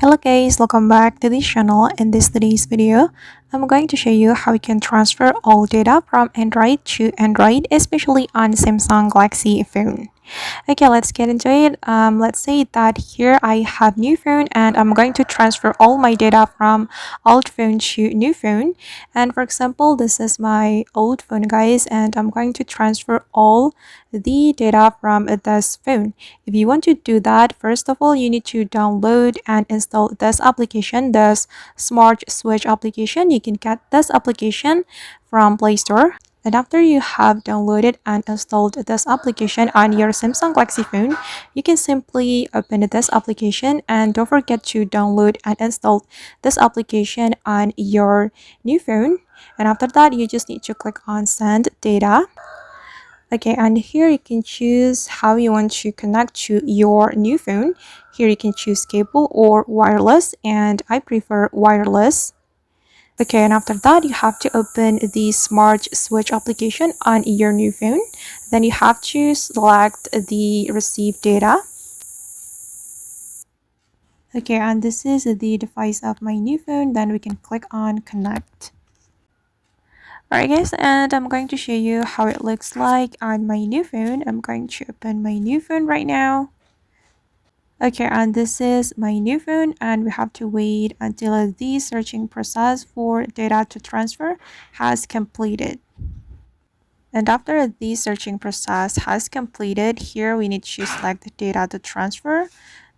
Hello guys, welcome back to this channel. In today's video, I'm going to show you how you can transfer all data from Android to Android, especially on Samsung Galaxy phone. Okay, let's get into it. Let's say that here I have new phone and I'm going to transfer all my data from old phone to new phone. And for example, this is my old phone, guys, and I'm going to transfer all the data from this phone. If you want to do that, first of all, you need to download and install this application, this Smart Switch application. You can get this application from Play Store. And after you have downloaded and installed this application on your Samsung Galaxy phone, you can simply open this application and don't forget to download and install this application on your new phone. And after that, you just need to click on send data. Okay, and here you can choose how you want to connect to your new phone. Here you can choose cable or wireless, and I prefer wireless. Okay, and after that, you have to open the Smart Switch application on your new phone. Then you have to select the receive data. Okay, and this is the device of my new phone. Then we can click on connect. Alright guys, and I'm going to show you how it looks like on my new phone. I'm going to open my new phone right now. Okay, and this is my new phone, and we have to wait until the searching process for data to transfer has completed. And after the searching process has completed, here we need to select the data to transfer.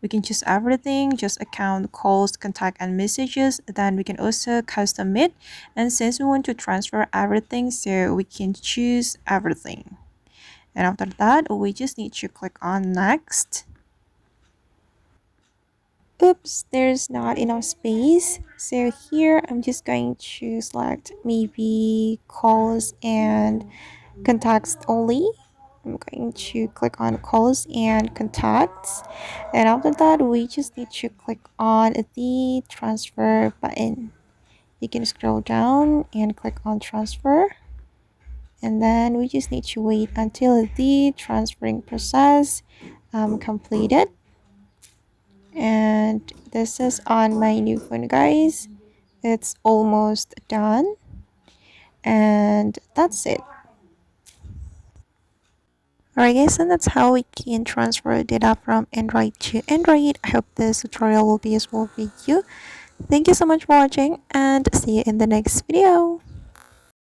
We can choose everything, just account, calls, contact, and messages. Then we can also custom it. And since we want to transfer everything, so we can choose everything. And after that, we just need to click on next. Oops, there's not enough space. So here I'm just going to select maybe calls and contacts only. I'm going to click on calls and contacts, and after that we just need to click on the transfer button. You can scroll down and click on transfer, and then we just need to wait until the transferring process completed. And this is on my new phone, guys. It's almost done, and that's it. Alright guys, and that's how we can transfer data from Android to Android. I hope this tutorial will be useful for you. Thank you so much for watching, and see you in the next video.